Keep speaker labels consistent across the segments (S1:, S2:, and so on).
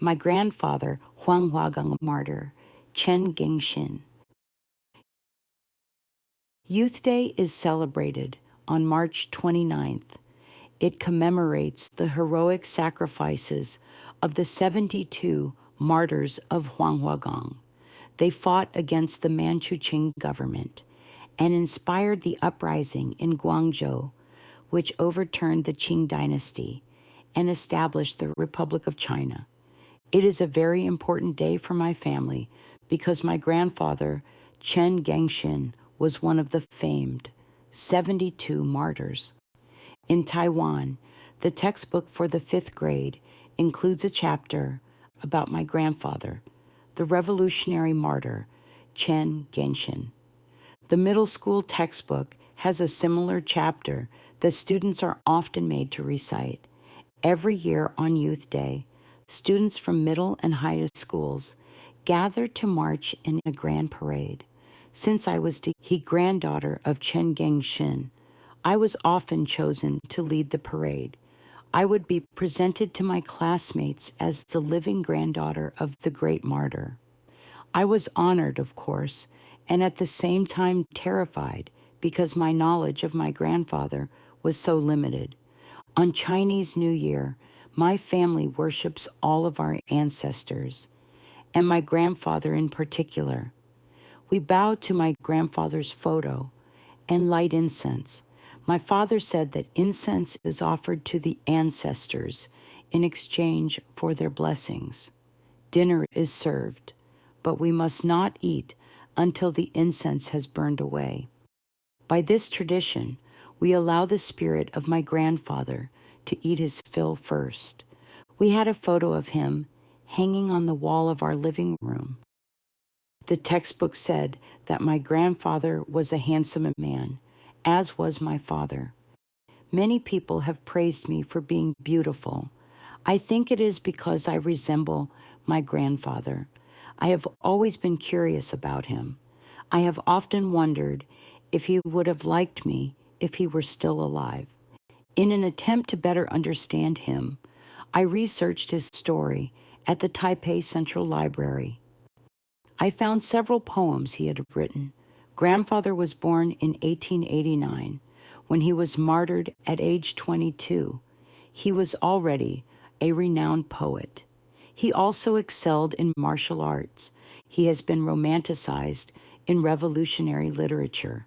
S1: My grandfather, Huang Huagang martyr, Chen Gengxin. Youth Day is celebrated on March 29th. It commemorates the heroic sacrifices of the 72 martyrs of Huang Huagang. They fought against the Manchu Qing government and inspired the uprising in Guangzhou, which overturned the Qing dynasty and established the Republic of China. It is a very important day for my family because my grandfather, Chen Gengxin, was one of the famed 72 martyrs. In Taiwan, the textbook for the 5th grade includes a chapter about my grandfather, the revolutionary martyr, Chen Gengxin. The middle school textbook has a similar chapter that students are often made to recite. Every year on Youth Day, students from middle and high schools gather to march in a grand parade. Since I was the granddaughter of Chen Gengxin, I was often chosen to lead the parade. I would be presented to my classmates as the living granddaughter of the great martyr. I was honored, of course, and at the same time terrified because my knowledge of my grandfather was so limited. On Chinese New Year, my family worships all of our ancestors, and my grandfather in particular. We bow to my grandfather's photo and light incense. My father said that incense is offered to the ancestors in exchange for their blessings. Dinner is served, but we must not eat until the incense has burned away. By this tradition, we allow the spirit of my grandfather to eat his fill first. We had a photo of him hanging on the wall of our living room. The textbook said that my grandfather was a handsome man, as was my father. Many people have praised me for being beautiful. I think it is because I resemble my grandfather. I have always been curious about him. I have often wondered if he would have liked me if he were still alive. In an attempt to better understand him, I researched his story at the Taipei Central Library. I found several poems he had written. Grandfather was born in 1889. When he was martyred at age 22, he was already a renowned poet. He also excelled in martial arts. He has been romanticized in revolutionary literature.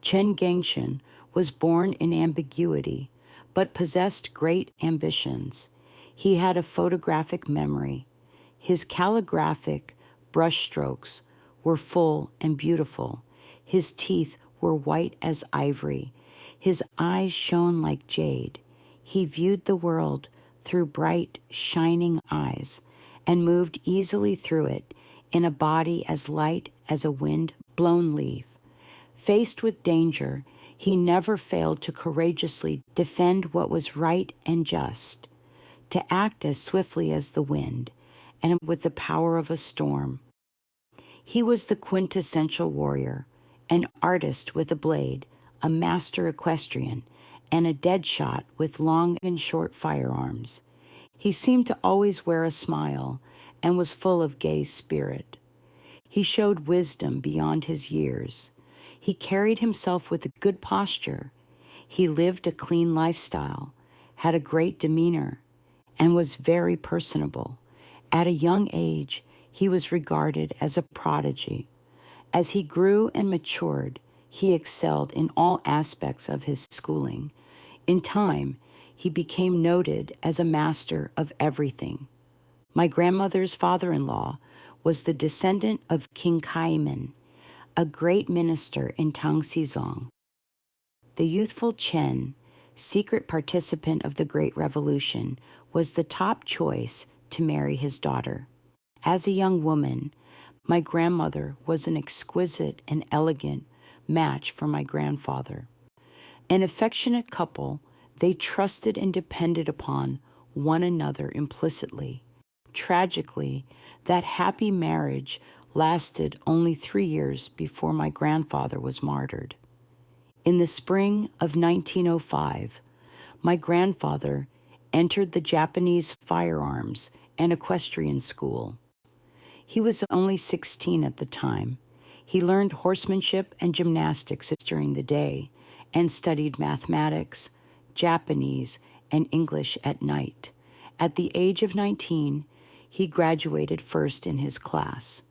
S1: Chen Gengxin was born in ambiguity, but possessed great ambitions. He had a photographic memory. His calligraphic brushstrokes were full and beautiful. His teeth were white as ivory. His eyes shone like jade. He viewed the world through bright, shining eyes and moved easily through it in a body as light as a wind-blown leaf. Faced with danger, he never failed to courageously defend what was right and just, to act as swiftly as the wind and with the power of a storm. He was the quintessential warrior, an artist with a blade, a master equestrian, and a dead shot with long and short firearms. He seemed to always wear a smile and was full of gay spirit. He showed wisdom beyond his years. He carried himself with a good posture. He lived a clean lifestyle, had a great demeanor, and was very personable. At a young age, he was regarded as a prodigy. As he grew and matured, he excelled in all aspects of his schooling. In time, he became noted as a master of everything. My grandmother's father-in-law was the descendant of King Kaiman, a great minister in Tangxizong. The youthful Chen, secret participant of the Great Revolution, was the top choice to marry his daughter. As a young woman, my grandmother was an exquisite and elegant match for my grandfather. An affectionate couple, they trusted and depended upon one another implicitly. Tragically, that happy marriage lasted only 3 years before my grandfather was martyred. In the spring of 1905, my grandfather entered the Japanese firearms and equestrian school. He was only 16 at the time. He learned horsemanship and gymnastics during the day and studied mathematics, Japanese, and English at night. At the age of 19, he graduated first in his class.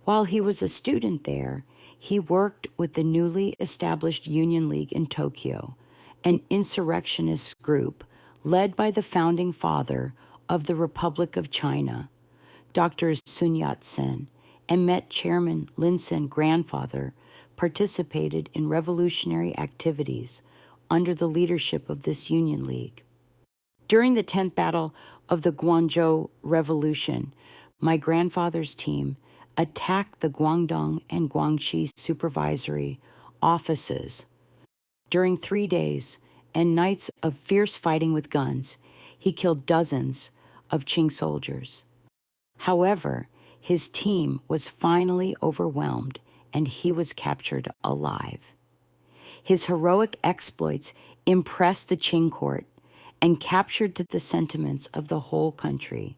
S1: While he was a student there, he worked with the newly established Union League in Tokyo, an insurrectionist group led by the founding father of the Republic of China, Dr. Sun Yat-sen, and met Chairman Lin Sen grandfather, participated in revolutionary activities under the leadership of this Union League. During the 10th Battle of the Guangzhou Revolution, my grandfather's team attacked the Guangdong and Guangxi supervisory offices. During 3 days and nights of fierce fighting with guns, he killed dozens of Qing soldiers. However, his team was finally overwhelmed and he was captured alive. His heroic exploits impressed the Qing court and captured the sentiments of the whole country.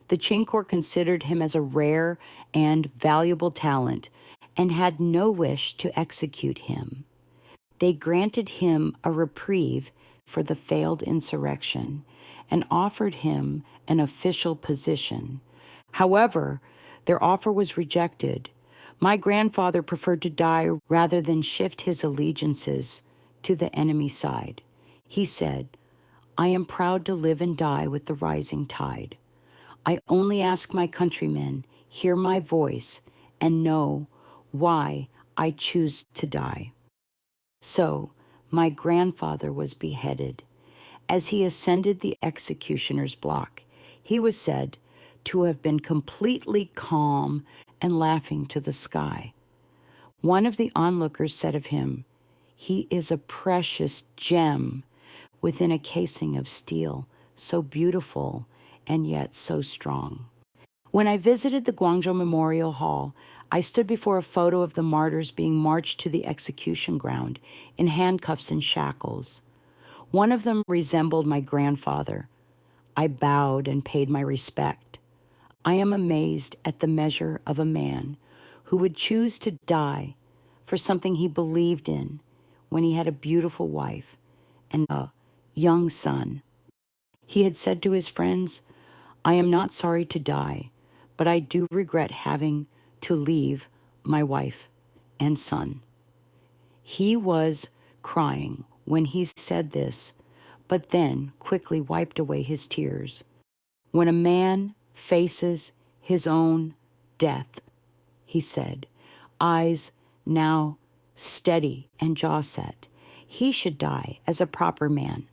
S1: The Qing court considered him as a rare and valuable talent and had no wish to execute him. They granted him a reprieve for the failed insurrection and offered him an official position. However, their offer was rejected. My grandfather preferred to die rather than shift his allegiances to the enemy side. He said, "I am proud to live and die with the rising tide. I only ask my countrymen, hear my voice, and know why I choose to die." So, my grandfather was beheaded. As he ascended the executioner's block, he was said to have been completely calm and laughing to the sky. One of the onlookers said of him, "He is a precious gem within a casing of steel, so beautiful and yet so strong." When I visited the Guangzhou Memorial Hall, I stood before a photo of the martyrs being marched to the execution ground in handcuffs and shackles. One of them resembled my grandfather. I bowed and paid my respect. I am amazed at the measure of a man who would choose to die for something he believed in when he had a beautiful wife and a young son. He had said to his friends, "I am not sorry to die, but I do regret having to leave my wife and son." He was crying when he said this, but then quickly wiped away his tears. When a man faces his own death, he said, eyes now steady and jaw set, he should die as a proper man.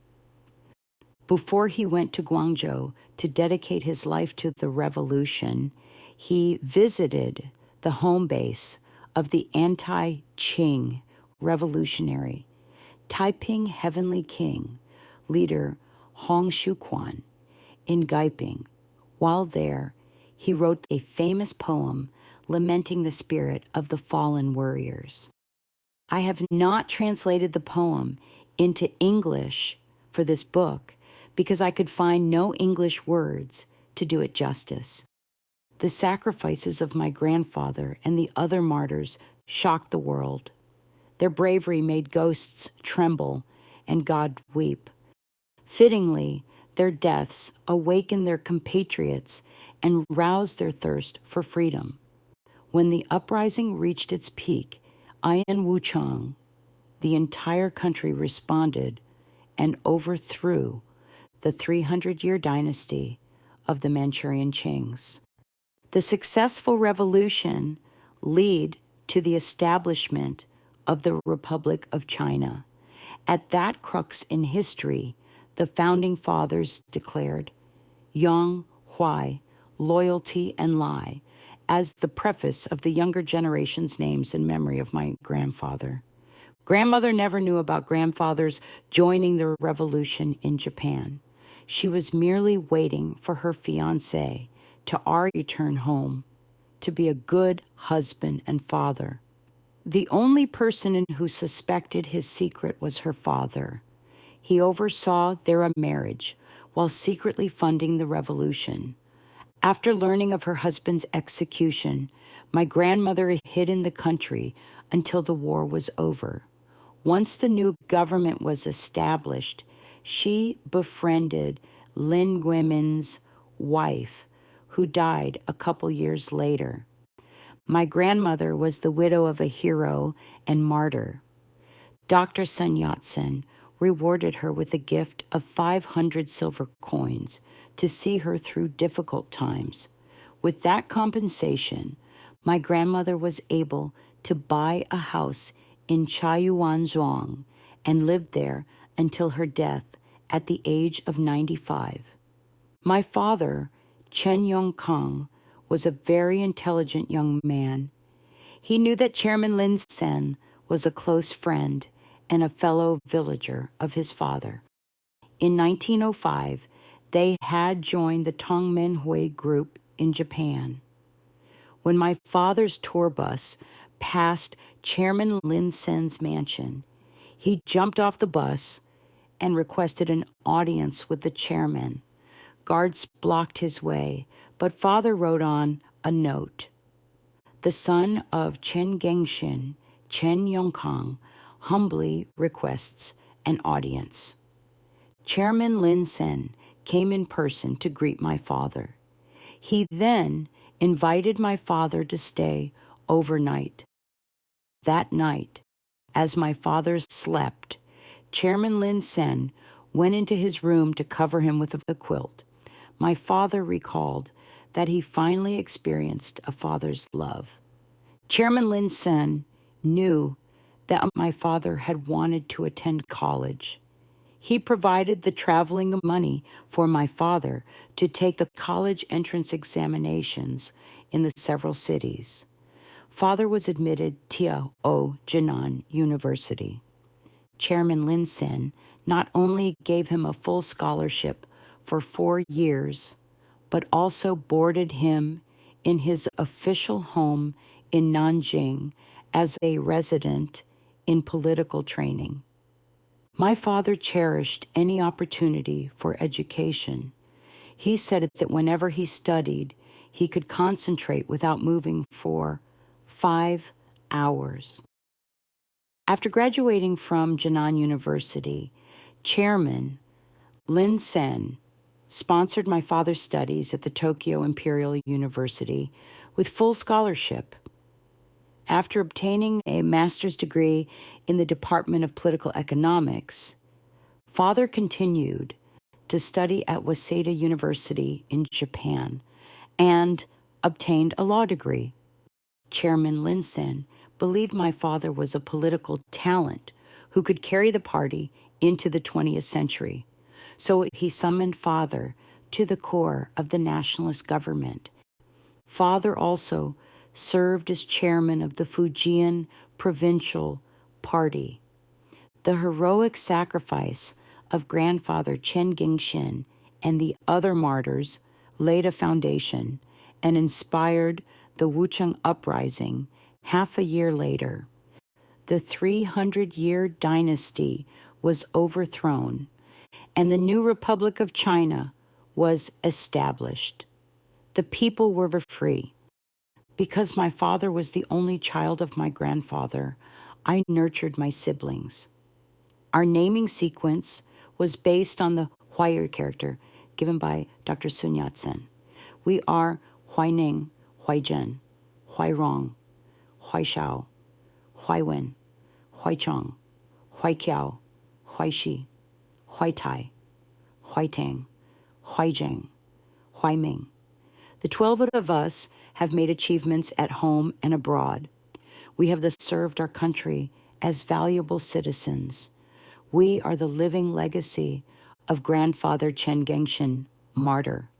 S1: Before he went to Guangzhou to dedicate his life to the revolution, he visited the home base of the anti-Qing revolutionary, Taiping Heavenly King, leader Hong Xiuquan, in Gaiping. While there, he wrote a famous poem lamenting the spirit of the fallen warriors. I have not translated the poem into English for this book because I could find no English words to do it justice. The sacrifices of my grandfather and the other martyrs shocked the world. Their bravery made ghosts tremble and God weep. Fittingly, their deaths awakened their compatriots and roused their thirst for freedom. When the uprising reached its peak, in Wuchang, the entire country responded and overthrew the 300-year dynasty of the Manchurian Qings. The successful revolution led to the establishment of the Republic of China. At that crux in history, the founding fathers declared Yang Huai, loyalty and lie, as the preface of the younger generation's names in memory of my grandfather. Grandmother never knew about grandfather's joining the revolution in Japan. She was merely waiting for her fiancé to return home, to be a good husband and father. The only person who suspected his secret was her father. He oversaw their marriage while secretly funding the revolution. After learning of her husband's execution, my grandmother hid in the country until the war was over. Once the new government was established, she befriended Lin Guimin's wife, who died a couple years later. My grandmother was the widow of a hero and martyr. Dr. Sun Yat-sen rewarded her with a gift of 500 silver coins to see her through difficult times. With that compensation, my grandmother was able to buy a house in Chaiyuanzhuang and lived there until her death at the age of 95. My father, Chen Yongkang, was a very intelligent young man. He knew that Chairman Lin Sen was a close friend and a fellow villager of his father. In 1905, they had joined the Tongmenhui group in Japan. When my father's tour bus passed Chairman Lin Sen's mansion, he jumped off the bus and requested an audience with the chairman. Guards blocked his way, but father wrote on a note, "The son of Chen Gengshin, Chen Yongkang, humbly requests an audience." Chairman Lin Sen came in person to greet my father. He then invited my father to stay overnight. That night, as my father slept, Chairman Lin Sen went into his room to cover him with a quilt. My father recalled that he finally experienced a father's love. Chairman Lin Sen knew that my father had wanted to attend college. He provided the traveling money for my father to take the college entrance examinations in the several cities. Father was admitted to Jinan University. Chairman Lin Sen not only gave him a full scholarship for 4 years, but also boarded him in his official home in Nanjing as a resident in political training. My father cherished any opportunity for education. He said that whenever he studied, he could concentrate without moving for 5 hours. After graduating from Jinan University, Chairman Lin Sen sponsored my father's studies at the Tokyo Imperial University with full scholarship. After obtaining a master's degree in the Department of Political Economics, father continued to study at Waseda University in Japan and obtained a law degree. Chairman Lin Sen believed my father was a political talent who could carry the party into the 20th century. So he summoned father to the core of the nationalist government. Father also served as chairman of the Fujian Provincial Party. The heroic sacrifice of grandfather Chen Gengshin and the other martyrs laid a foundation and inspired the Wuchang Uprising half a year later. The 300-year dynasty was overthrown, and the new Republic of China was established. The people were free. Because my father was the only child of my grandfather, I nurtured my siblings. Our naming sequence was based on the Huayi character given by Dr. Sun Yat-sen. We are Huaining, Huaizhen, Huairong, Huaishao, Huaiwen, Huaichong, Huaiqiao, Huaishi, Huaitai, Huaitang, Huaijing, Huaiming. The 12 of us have made achievements at home and abroad. We have thus served our country as valuable citizens. We are the living legacy of grandfather Chen Gengshin, martyr.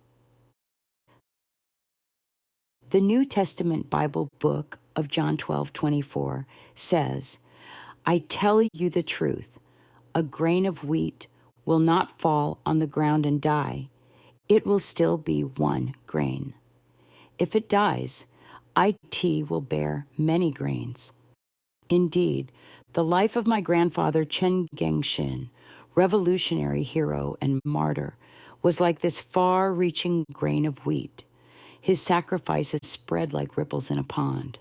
S1: The New Testament Bible book of John 12:24 says, "I tell you the truth, a grain of wheat will not fall on the ground and die. It will still be one grain. If it dies, it will bear many grains." Indeed, the life of my grandfather Chen Gengshin, revolutionary hero and martyr, was like this far-reaching grain of wheat. His sacrifices spread like ripples in a pond.